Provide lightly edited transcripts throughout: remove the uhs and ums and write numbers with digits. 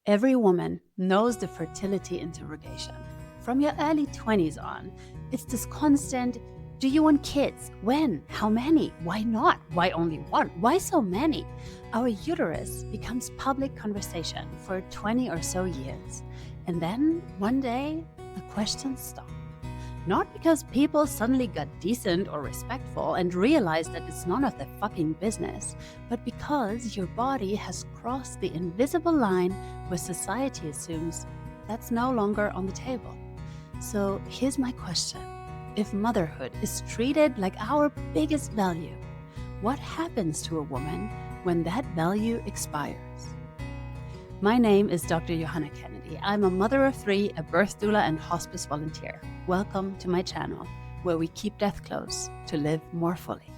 Every woman knows the fertility interrogation. From your early 20s on, it's this constant, do you want kids? When? How many? Why not? Why only one? Why so many? Our uterus becomes public conversation for 20 or so years. And then, one day, the questions stop. Not because people suddenly got decent or respectful and realized that it's none of their fucking business, but because your body has crossed the invisible line where society assumes that's no longer on the table. So here's my question. If motherhood is treated like our biggest value, what happens to a woman when that value expires? My name is Dr. Johanna Kennedy. I'm a mother of 3, a birth doula, and hospice volunteer. Welcome to my channel, where we keep death close to live more fully.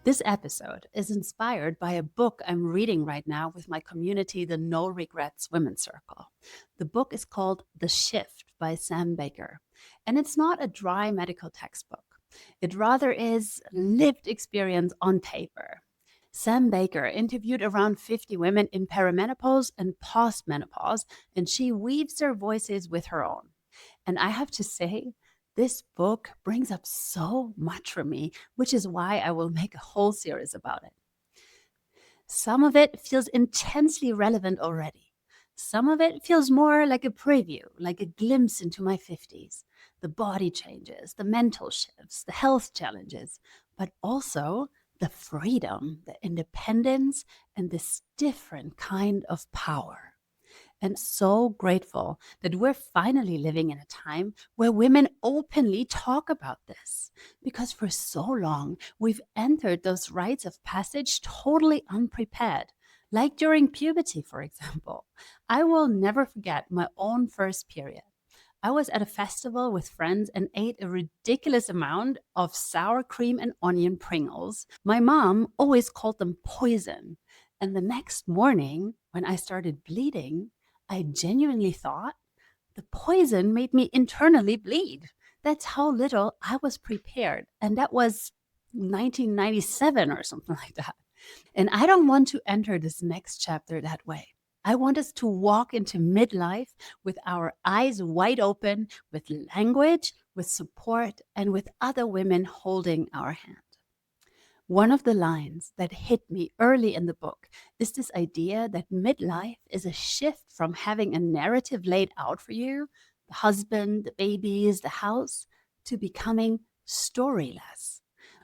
This episode is inspired by a book I'm reading right now with my community, the No Regrets Women's Circle. The book is called The Shift by Sam Baker, and it's not a dry medical textbook. It rather is lived experience on paper. Sam Baker interviewed around 50 women in perimenopause and postmenopause, and she weaves their voices with her own. And I have to say, this book brings up so much for me, which is why I will make a whole series about it. Some of it feels intensely relevant already. Some of it feels more like a preview, like a glimpse into my 50s. The body changes, the mental shifts, the health challenges, but also the freedom, the independence, and this different kind of power. And so grateful that we're finally living in a time where women openly talk about this. Because for so long, we've entered those rites of passage totally unprepared. Like during puberty, for example. I will never forget my own first period. I was at a festival with friends and ate a ridiculous amount of sour cream and onion Pringles. My mom always called them poison. And the next morning, when I started bleeding, I genuinely thought the poison made me internally bleed. That's how little I was prepared. And that was 1997 or something like that. And I don't want to enter this next chapter that way. I want us to walk into midlife with our eyes wide open, with language, with support, and with other women holding our hand. One of the lines that hit me early in the book is this idea that midlife is a shift from having a narrative laid out for you, the husband, the babies, the house, to becoming storyless.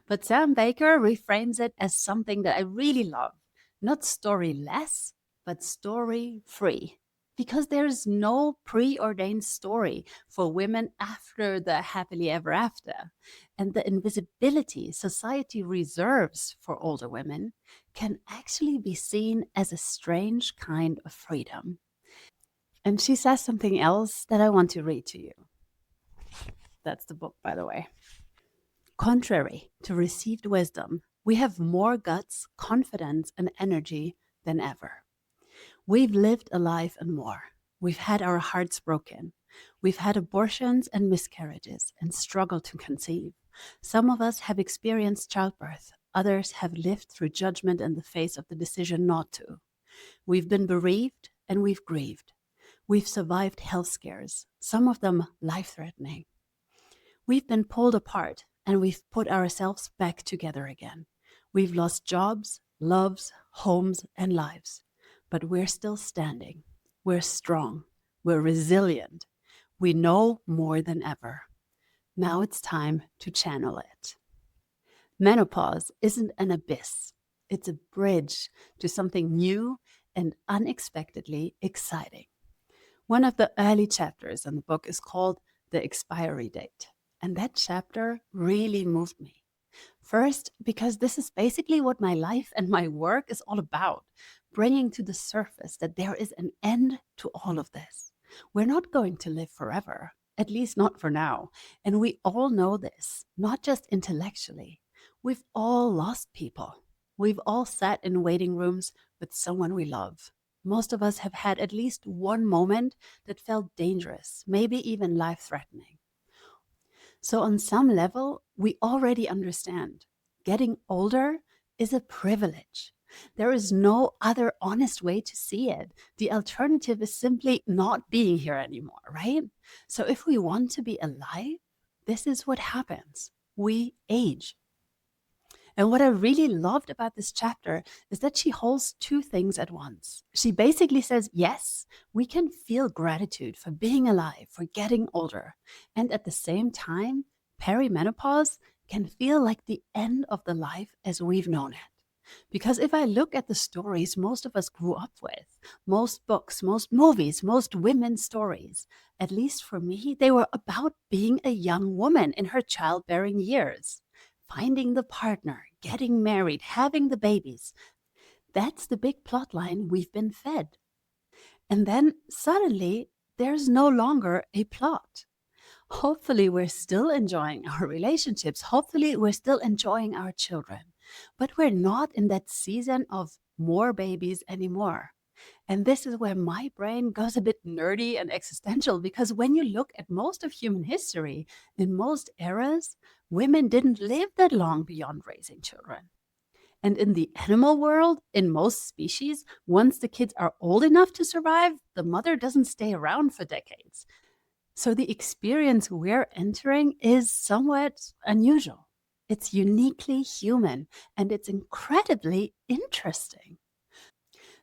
But Sam Baker reframes it as something that I really love, not storyless, but story-free. Because there's no preordained story for women after the happily ever after. And the invisibility society reserves for older women can actually be seen as a strange kind of freedom. And she says something else that I want to read to you. That's the book, by the way. Contrary to received wisdom, we have more guts, confidence, and energy than ever. We've lived a life and more. We've had our hearts broken. We've had abortions and miscarriages and struggled to conceive. Some of us have experienced childbirth. Others have lived through judgment in the face of the decision not to. We've been bereaved and we've grieved. We've survived health scares, some of them life-threatening. We've been pulled apart and we've put ourselves back together again. We've lost jobs, loves, homes, and lives. But we're still standing. We're strong. We're resilient. We know more than ever. Now it's time to channel it. Menopause isn't an abyss. It's a bridge to something new and unexpectedly exciting. One of the early chapters in the book is called The Expiry Date. And that chapter really moved me. First, because this is basically what my life and my work is all about, bringing to the surface that there is an end to all of this. We're not going to live forever, at least not for now. And we all know this, not just intellectually. We've all lost people. We've all sat in waiting rooms with someone we love. Most of us have had at least one moment that felt dangerous, maybe even life-threatening. So on some level, we already understand getting older is a privilege. There is no other honest way to see it. The alternative is simply not being here anymore, right? So if we want to be alive, this is what happens. We age. And what I really loved about this chapter is that she holds two things at once. She basically says, yes, we can feel gratitude for being alive, for getting older. And at the same time, perimenopause can feel like the end of the life as we've known it. Because if I look at the stories most of us grew up with, most books, most movies, most women's stories, at least for me, they were about being a young woman in her childbearing years, finding the partner, getting married, having the babies. That's the big plot line we've been fed. And then suddenly, there's no longer a plot. Hopefully, we're still enjoying our relationships. Hopefully, we're still enjoying our children. But we're not in that season of more babies anymore. And this is where my brain goes a bit nerdy and existential, because when you look at most of human history, in most eras, women didn't live that long beyond raising children. And in the animal world, in most species, once the kids are old enough to survive, the mother doesn't stay around for decades. So the experience we're entering is somewhat unusual. It's uniquely human, and it's incredibly interesting.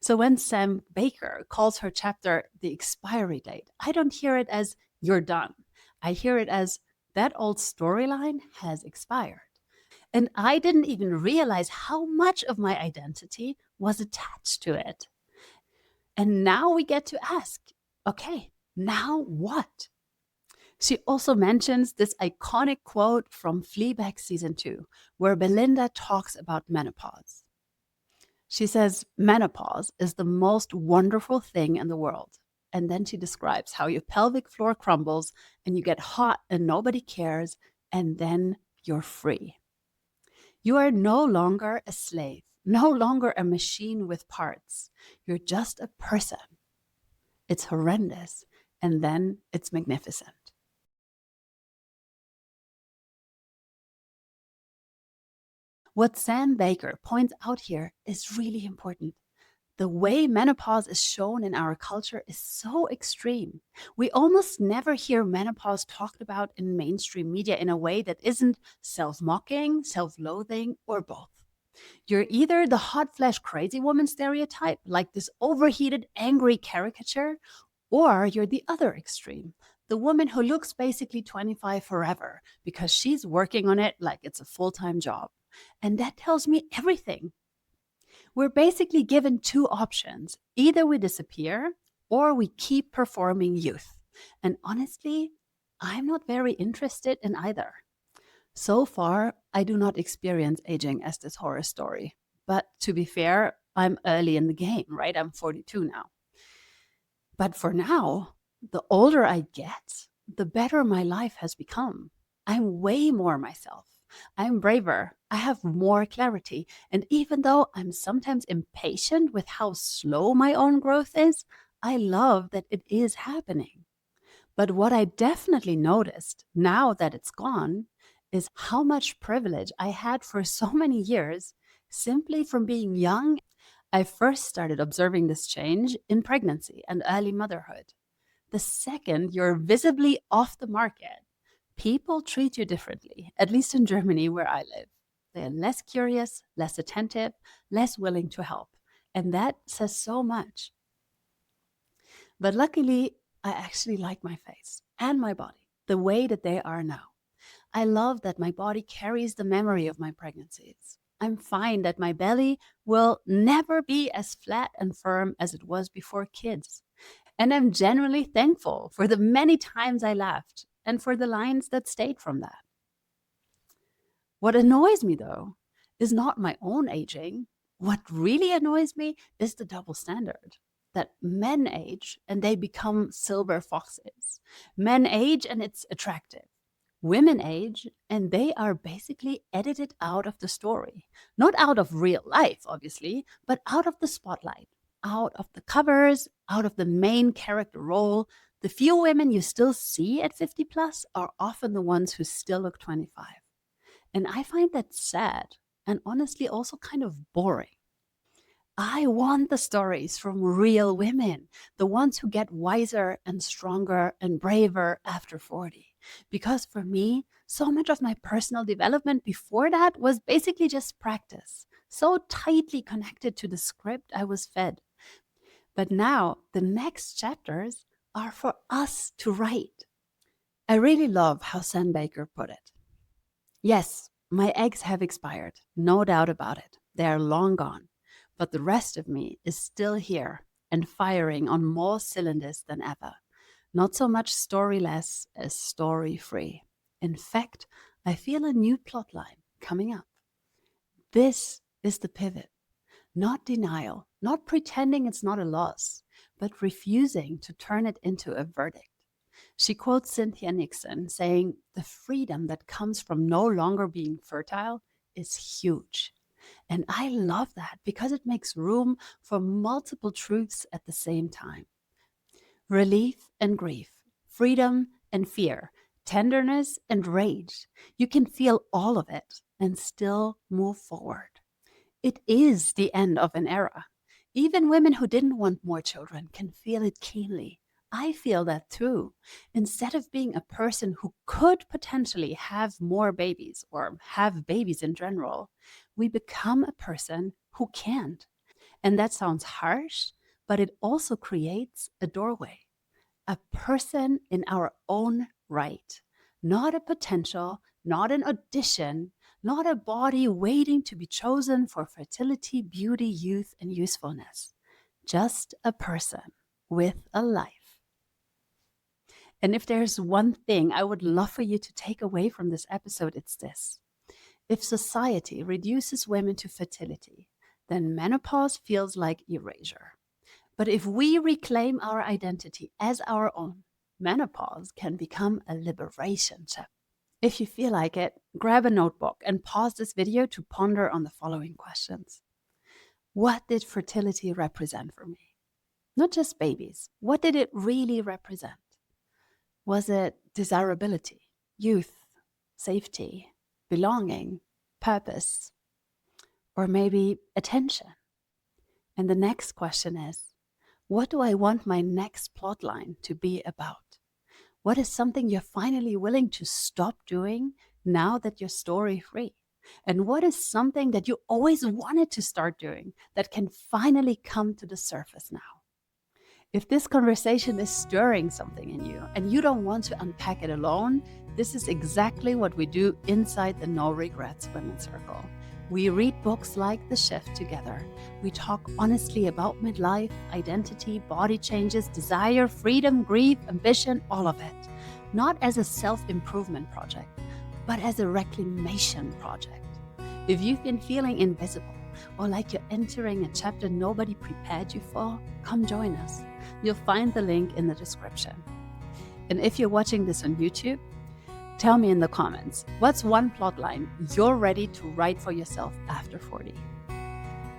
So when Sam Baker calls her chapter the expiry date, I don't hear it as you're done. I hear it as that old storyline has expired. And I didn't even realize how much of my identity was attached to it. And now we get to ask, okay, now what? She also mentions this iconic quote from Fleabag season 2, where Belinda talks about menopause. She says, menopause is the most wonderful thing in the world. And then she describes how your pelvic floor crumbles and you get hot and nobody cares, and then you're free. You are no longer a slave, no longer a machine with parts. You're just a person. It's horrendous, and then it's magnificent. What Sam Baker points out here is really important. The way menopause is shown in our culture is so extreme. We almost never hear menopause talked about in mainstream media in a way that isn't self mocking, self loathing, or both. You're either the hot flash crazy woman stereotype, like this overheated, angry caricature, or you're the other extreme, the woman who looks basically 25 forever because she's working on it like it's a full time job. And that tells me everything. We're basically given two options. Either we disappear or we keep performing youth. And honestly, I'm not very interested in either. So far, I do not experience aging as this horror story. But to be fair, I'm early in the game, right? I'm 42 now. But for now, the older I get, the better my life has become. I'm way more myself. I'm braver. I have more clarity. And even though I'm sometimes impatient with how slow my own growth is, I love that it is happening. But what I definitely noticed now that it's gone is how much privilege I had for so many years simply from being young. I first started observing this change in pregnancy and early motherhood. The second you're visibly off the market, people treat you differently, at least in Germany where I live. They're less curious, less attentive, less willing to help. And that says so much. But luckily, I actually like my face and my body the way that they are now. I love that my body carries the memory of my pregnancies. I'm fine that my belly will never be as flat and firm as it was before kids. And I'm genuinely thankful for the many times I laughed and for the lines that stayed from that. What annoys me, though, is not my own aging. What really annoys me is the double standard that men age and they become silver foxes. Men age and it's attractive. Women age and they are basically edited out of the story. Not out of real life, obviously, but out of the spotlight, out of the covers, out of the main character role. The few women you still see at 50 plus are often the ones who still look 25. And I find that sad and honestly also kind of boring. I want the stories from real women, the ones who get wiser and stronger and braver after 40. Because for me, so much of my personal development before that was basically just practice, so tightly connected to the script I was fed. But now the next chapters are for us to write. I really love how Sam Baker put it. Yes, my eggs have expired, no doubt about it. They are long gone. But the rest of me is still here and firing on more cylinders than ever. Not so much storyless as story free. In fact, I feel a new plotline coming up. This is the pivot. Not denial, not pretending it's not a loss, but refusing to turn it into a verdict. She quotes Cynthia Nixon saying, "The freedom that comes from no longer being fertile is huge." And I love that because it makes room for multiple truths at the same time. Relief and grief, freedom and fear, tenderness and rage. You can feel all of it and still move forward. It is the end of an era. Even women who didn't want more children can feel it keenly. I feel that too. Instead of being a person who could potentially have more babies or have babies in general, we become a person who can't. And that sounds harsh, but it also creates a doorway, a person in our own right, not a potential, not an audition, not a body waiting to be chosen for fertility, beauty, youth, and usefulness. Just a person with a life. And if there's one thing I would love for you to take away from this episode, it's this. If society reduces women to fertility, then menopause feels like erasure. But if we reclaim our identity as our own, menopause can become a liberation chapter. If you feel like it, grab a notebook and pause this video to ponder on the following questions. What did fertility represent for me? Not just babies. What did it really represent? Was it desirability, youth, safety, belonging, purpose, or maybe attention? And the next question is, what do I want my next plotline to be about? What is something you're finally willing to stop doing now that you're story free? And what is something that you always wanted to start doing that can finally come to the surface now? If this conversation is stirring something in you and you don't want to unpack it alone, this is exactly what we do inside the No Regrets Women's Circle. We read books like The Shift together. We talk honestly about midlife, identity, body changes, desire, freedom, grief, ambition, all of it. Not as a self-improvement project, but as a reclamation project. If you've been feeling invisible or like you're entering a chapter nobody prepared you for, come join us. You'll find the link in the description. And if you're watching this on YouTube, tell me in the comments, what's one plotline you're ready to write for yourself after 40?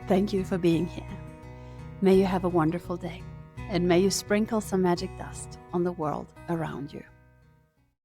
Thank you for being here. May you have a wonderful day, and may you sprinkle some magic dust on the world around you.